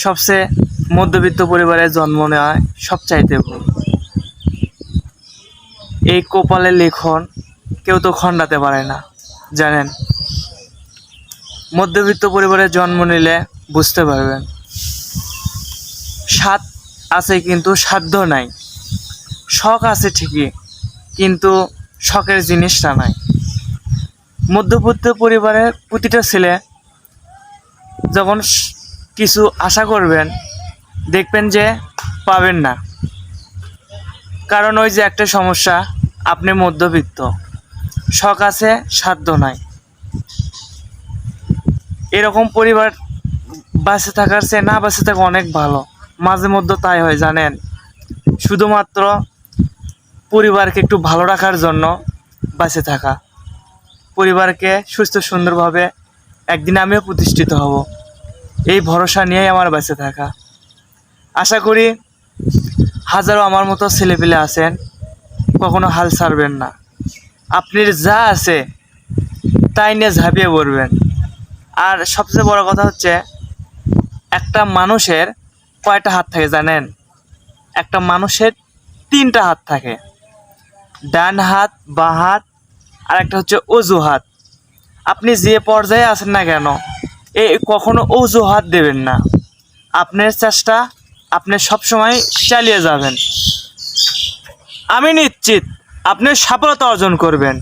সবচেয়ে মধ্যবিত্ত পরিবারে জন্ম নেওয়া সবচাইতে ভুল। এই কপালের লিখন কেউ তো খণ্ডাতে পারে না, জানেন। মধ্যবিত্ত পরিবারে জন্ম নিলে বুঝতে পারবেন, স্বাদ আছে কিন্তু সাধ্য নাই। শখ আছে ঠিকই, কিন্তু শখের জিনিসটা নাই। মধ্যবিত্ত পরিবারের প্রতিটা ছেলে যখন কিছু আশা করবেন, দেখবেন যে পাবেন না। কারণ ওই যে একটা সমস্যা, আপনি মধ্যবিত্ত, শখ আছে সাধ্য নাই। এরকম পরিবার বাঁচে থাকার চেয়ে না বাঁচে থাকা অনেক ভালো। মাঝে মধ্যে তাই হয়, জানেন। শুধুমাত্র পরিবারকে একটু ভালো রাখার জন্য বাঁচে থাকা, পরিবারকে সুস্থ সুন্দরভাবে একদিন আমিও প্রতিষ্ঠিত হব, এই ভরসা নিয়েই আমার বেঁচে থাকা। আশা করি হাজারো আমার মতো ছেলেপিলে আছেন, কখনো হাল ছাড়বেন না। আপনার যা আছে তাই নিয়ে ঝাঁপিয়ে পড়বেন। আর সবচেয়ে বড় কথা হচ্ছে, একটা মানুষের কয়টা হাত থাকে জানেন? একটা মানুষের 3টা হাত থাকে, ডান হাত, বাঁ হাত, আর একটা হচ্ছে অজুহাত। আপনি যে পর্যায়ে আছেন না কেন, কখনো অজুহাত দেবেন না। আপনার চেষ্টা আপনি সবসময় চালিয়ে যাবেন। আমি নিশ্চিত আপনি সফলতা অর্জন করবেন।